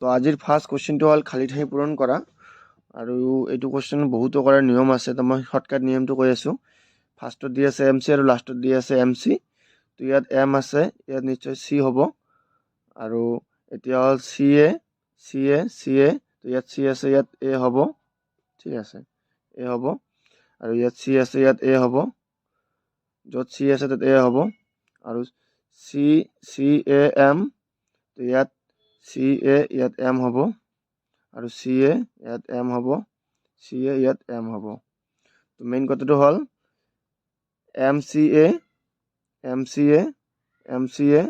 তো আজিৰ ফাৰ্ষ্ট কুৱেশ্যনটো হ'ল খালী ঠাই পূৰণ কৰা আৰু এইটো কুৱেশ্যন বহুতো কৰাৰ নিয়ম আছে তো মই শৰ্টকাট নিয়মটো কৈ আছোঁ ফাৰ্ষ্টত দি আছে MC আৰু লাষ্টত দি আছে MC তো ইয়াত M আছে ইয়াত নিশ্চয় C হ'ব আৰু এতিয়া হ'ল CA তো ইয়াত C আছে ইয়াত A হ'ব ঠিক আছে A হ'ব আৰু ইয়াত C আছে ইয়াত A হ'ব য'ত C আছে তাত A হ'ব আৰু CAM তো ইয়াত CA ইয়াত M হ'ব আৰু CA ইয়াত M হ'ব CA ইয়াত M হ'ব তো মেইন কথাটো হ'ল MCA MCA MCA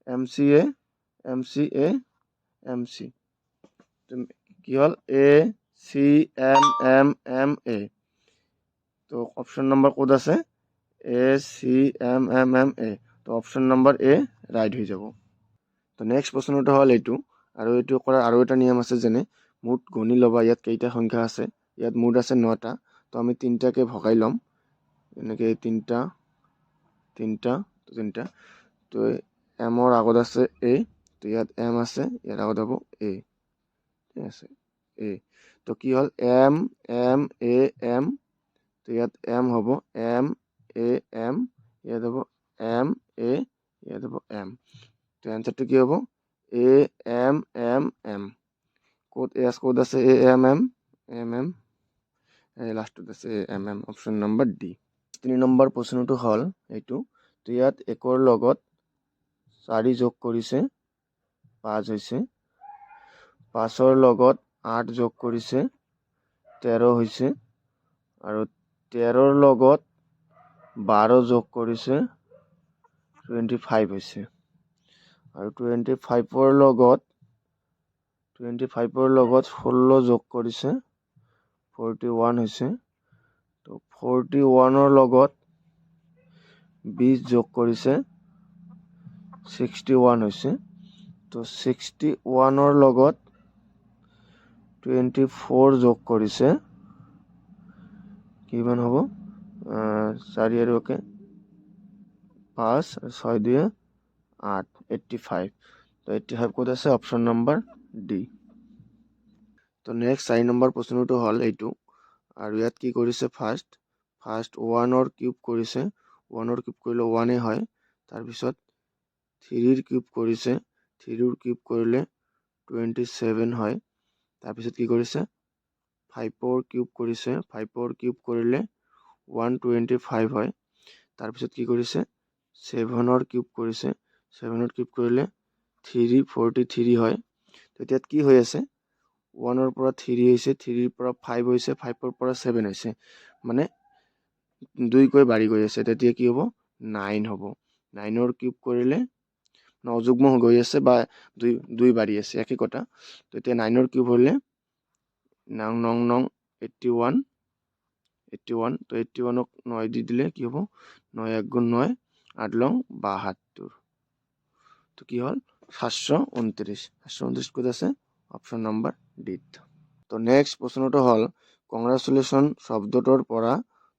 MCA MCA MC তো কি হ'ল ACMMMA তো অপশ্যন নম্বৰ ক'ত আছে ACMMMA তো অপশ্যন নম্বৰ A ৰাইট হৈ যাব তো নেক্সট প্ৰশ্নটো হ'ল এইটো আৰু এইটো কৰাৰ আৰু এটা নিয়ম আছে যেনে মুঠ গণি ল'বা ইয়াত কেইটা সংখ্যা আছে ইয়াত মুঠ আছে 9টা তো আমি 3টাকে ভগাই ল'ম এনেকৈ 3টা তো এমৰ আগত আছে A তো ইয়াত M আছে ইয়াৰ আগত হ'ব A ঠিক আছে A তো কি হ'ল M তো ইয়াত M হ'ব M ইয়াত হ'ব M A ইয়াত হ'ব M তো এনচাৰটো কি হ'ব AMMM ক'ত ক'ত আছে AMM লাষ্টত আছে AMM option number D 3 number প্ৰশ্নটো হ'ল এইটো তো ইয়াত 1ৰ লগত 4 যোগ কৰিছে 5 হৈছে 5ৰ লগত 8 যোগ কৰিছে 13 হৈছে আৰু 13ৰ লগত 12 যোগ কৰিছে 25 হৈছে আৰু 25ৰ লগত 16 যোগ কৰিছে 41 হৈছে তো 41ৰ লগত 20 যোগ কৰিছে 61 হৈছে তো 61ৰ লগত 24 যোগ কৰিছে কিমান হ'ব 4 আৰু 5 আৰু 6 2 8 85 তো 85 ক'ত আছে অপশ্যন নম্বৰ D তো নেক্সট 4 নম্বৰ প্ৰশ্নটো হ'ল এইটো আৰু ইয়াত কি কৰিছে ফাৰ্ষ্ট 1ৰ কিউব কৰিছে 1ৰ কিউব কৰিলে 1 হয় তাৰপিছত 3ৰ কিউব কৰিছে 3ৰ কিউব কৰিলে 27 হয় তাৰপিছত কি কৰিছে 5ৰ কিউব কৰিছে 5ৰ কিউব কৰিলে 125 হয় তাৰপিছত কি কৰিছে 7ৰ কিউব কৰিছে 7ৰ কিউব কৰিলে 343 হয় তো ইয়াত কি হৈ আছে 1ৰ পৰা 3 হৈছে 3ৰ পৰা 5 হৈছে 5ৰ পৰা 7 হৈছে মানে 2 কৈ বাঢ়ি গৈ আছে তেতিয়া কি হ'ব 9 হ'ব 9ৰ কিউব কৰিলে অযুগ্ম গৈ আছে বা 2 বাঢ়ি আছে একে কথা তো এতিয়া 9ৰ কিউব হ'লে 81 তো 81ক 9 দি দিলে কি হ'ব 9 1 গুণ 9 8 লং 72 তো কি হ'ল 729 ক'ত আছে অপশ্যন নম্বৰ D তো নেক্সট প্ৰশ্নটো হ'ল কংগ্ৰেচুলেশ্যন শব্দটোৰ পৰা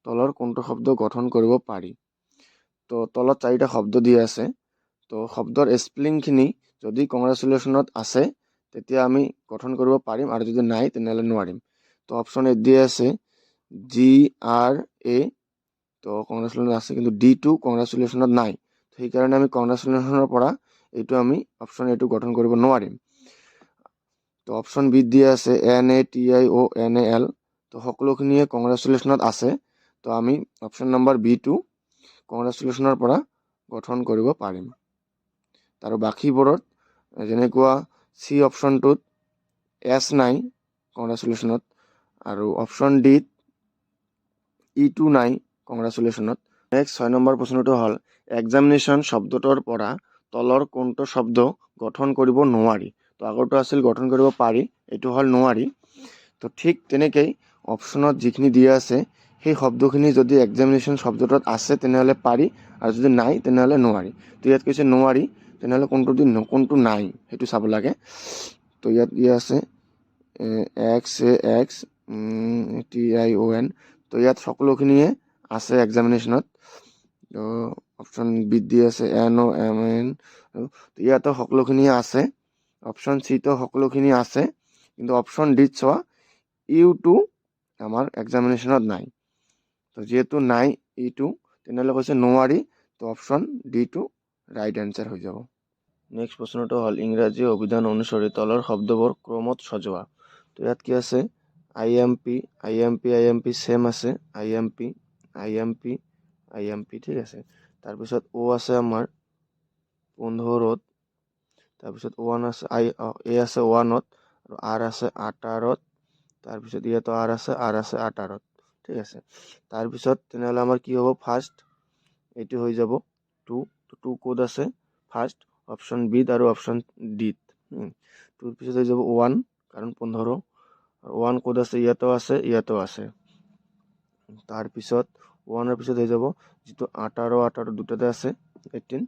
তলৰ কোনটো শব্দ গঠন কৰিব পাৰি তো তলত 4টা শব্দ দিয়া আছে তো শব্দৰ স্পেলিংখিনি যদি কংগ্ৰেচুলেশ্যনত আছে তেতিয়া আমি গঠন কৰিব পাৰিম আৰু যদি নাই তেনেহ'লে নোৱাৰিম তো অপশ্যন এ দিয়া আছে GRA তো কংগ্ৰেচুলেশ্যনত আছে কিন্তু D2 কংগ্ৰেচুলেশ্যনত নাই সেইকাৰণে আমি কংগ্ৰেচুলেশ্যনৰ পৰা এইটো আমি অপশ্যন এটো গঠন কৰিব নোৱাৰিম তো অপশ্যন বি দিয়া আছে NATIONAL তো সকলোখিনিয়ে কংগ্ৰেচুলেশ্যনত আছে তো আমি অপশ্যন নম্বৰ B2 কংগ্ৰেচুলেশ্যনৰ পৰা গঠন কৰিব পাৰিম আৰু বাকীবোৰত যেনেকুৱা C অপশ্যনটোত S নাই কংগ্ৰেচুলেশ্যনত আৰু অপশ্যন ডিত E2 নাই কংগ্ৰেচুলেশ্যনত নেক্সট 6 নম্বৰ প্ৰশ্নটো হ'ল এক্সামিনেশ্যন শব্দটোৰ পৰা তলৰ কোনটো শব্দ গঠন কৰিব নোৱাৰি তো আগৰটো আছিল গঠন কৰিব পাৰি এইটো হ'ল নোৱাৰি তো ঠিক তেনেকৈ অপশ্যনত যিখিনি দিয়া আছে সেই শব্দখিনি যদি এক্সামিনেশ্যন শব্দটোত আছে তেনেহ'লে পাৰি আৰু যদি নাই তেনেহ'লে নোৱাৰি তো ইয়াত কৈছে নোৱাৰি তেনেহ'লে কোনটো নাই সেইটো চাব লাগে তো ইয়াত আছে XAXTION তো ইয়াত সকলোখিনিয়ে আছে এক্সামিনেশ্যনত তো অপশ্যন বি দি আছে NOMN তো ইয়াতো সকলোখিনিয়ে আছে অপশ্যন চিটো সকলোখিনি আছে, কিন্তু অপশ্যন ডিত চোৱা ইউটো আমাৰ এক্সামিনেশ্যনত নাই। তো যিহেতু নাই ইটো, তেনেহ'লে কৈছে নোৱাৰি, তো অপশ্যন ডিটো ৰাইট এনচাৰ হৈ যাব। নেক্সট প্ৰশ্নটো হ'ল ইংৰাজী অভিধান অনুসৰি তলৰ শব্দবোৰ ক্ৰমত সজোৱা। তো ইয়াত কি আছে, আই এম পি ছেম আছে, আই এম পি ঠিক আছে। তাৰপিছত অ' আছে আমাৰ 15ত, তাৰপিছত ওৱান আছে এ আছে 1ত, আৰু আৰ আছে 18ত, তাৰপিছত ইয়াতো আৰ আছে 18ত, ঠিক আছে। তাৰপিছত তেনেহ'লে আমাৰ কি হ'ব, ফাৰ্ষ্ট এইটো হৈ যাব 2 ক'ত আছে, ফাৰ্ষ্ট অপশ্যন বিত আৰু অপশ্যন ডিত। 2ৰ পিছত হৈ যাব 1, কাৰণ 15, আৰু 1 ক'ত আছে, ইয়াতো আছে। তাৰপিছত 1ৰ পিছত হৈ যাব যিটো 18 দুটাতে আছে 18,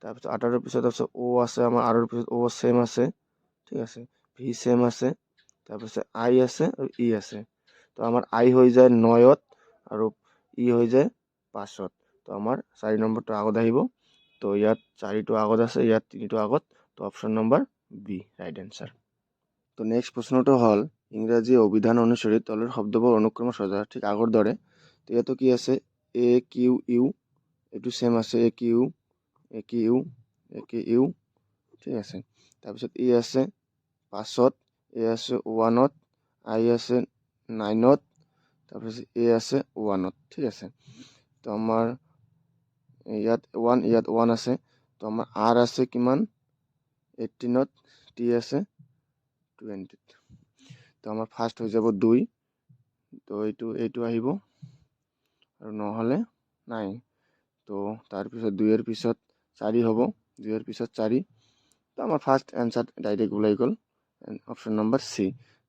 তাৰপিছত 18ৰ পিছত আছে অ' আছে আমাৰ, আৰৰ পিছত অ' ছেম আছে, ঠিক আছে, ভি ছেম আছে, তাৰপিছত আই আছে আৰু ই আছে। তো আমাৰ আই হৈ যায় 9ত আৰু ই হৈ যায় 5ত। তো আমাৰ 4 নম্বৰটো আগত আহিব। তো ইয়াত 4টো আগত আছে, ইয়াত 3টো আগত, তো option number B right answer. তো নেক্সট প্ৰশ্নটো হ'ল ইংৰাজী অভিধান অনুসৰি তলৰ শব্দবোৰ অনুক্ৰমে সজোৱা, ঠিক আগৰ দৰে। তো ইয়াতো কি আছে, এ কিউ ইউ, এইটো ছেম আছে, এ কিউ ঠিক আছে। তাৰপিছত ই আছে 5ত, এ আছে 1ত, আই আছে 9ত, তাৰপিছত এ আছে 1ত, ঠিক আছে। তো আমাৰ ইয়াত 1 আছে, তো আমাৰ আৰ আছে কিমান, 18ত, টি আছে 20ত। তো আমাৰ ফাৰ্ষ্ট হৈ যাব 2, তো এইটো আহিব, আৰু নহ'লে নাই। তো তাৰপিছত 2ৰ পিছত 4 হ'ব, 2ৰ পিছত 4, তো আমাৰ ফাৰ্ষ্ট এনচাৰ ডাইৰেক্ট ওলাই গ'ল, অপশ্যন নম্বৰ চি,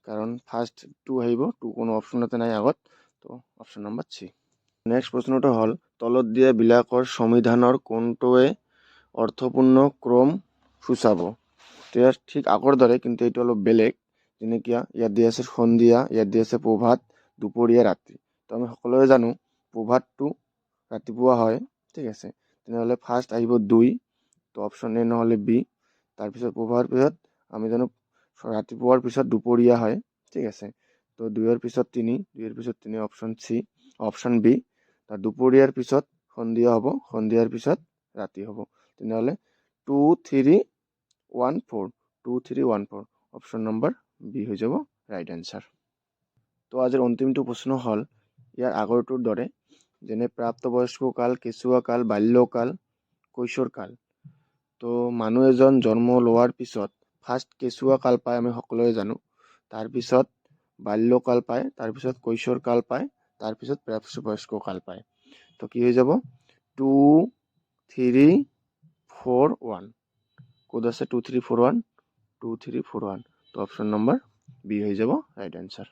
কাৰণ ফাৰ্ষ্ট 2 আহিব, 2 কোনো অপশ্যনতে নাই আগত, তো অপশ্যন নম্বৰ চি। নেক্সট প্ৰশ্নটো হ'ল তলত দিয়া বিলাকৰ সংবিধানৰ কোনটোৱে অৰ্থপূৰ্ণ ক্ৰম সূচাব। তো ইয়াৰ ঠিক আগৰ দৰে, কিন্তু এইটো অলপ বেলেগ। যেনেকৈ ইয়াত দিয়া আছে সন্ধিয়া, ইয়াত দিয়া আছে প্ৰভাত, দুপৰীয়া, ৰাতি। তো আমি সকলোৱে জানো প্ৰভাতটো ৰাতিপুৱা হয়, ঠিক আছে। তেনেহ'লে ফাৰ্ষ্ট আহিব 2, তো অপশ্যন এ নহ'লে বি। তাৰপিছত প্ৰভাতৰ পিছত আমি জানো ৰাতিপুৱাৰ পিছত দুপৰীয়া হয়, ঠিক আছে। তো 2ৰ পিছত 3, অপশ্যন চি, অপশ্যন বি। তাৰ দুপৰীয়াৰ পিছত সন্ধিয়া হ'ব, সন্ধিয়াৰ পিছত ৰাতি হ'ব। তেনেহ'লে 2, 3, 1, 4, অপশ্যন নম্বৰ বি হৈ যাব ৰাইট এনচাৰ। তো আজিৰ অন্তিমটো প্ৰশ্ন হ'ল ইয়াৰ আগৰটোৰ দৰে, যেনে প্ৰাপ্তবয়স্ক কাল, কেঁচুৱা কাল, বাল্যকাল, কৈশোৰ কাল। তো মানুহ এজন জন্ম লোৱাৰ পিছত ফাৰ্ষ্ট কেঁচুৱা কাল পায়, আমি সকলোৱে জানো। তাৰপিছত বাল্যকাল পায়, তাৰপিছত কৈশোৰ কাল পায়, তাৰপিছত প্ৰাপ্তবয়স্ক কাল পায়। তো কি হৈ যাব, 2, 3, 4, 1, ক'ত আছে 2, 3, 4, 1, 2, 3, 4, 1, তো অপশ্যন নম্বৰ বি হৈ যাব ৰাইট এনচাৰ।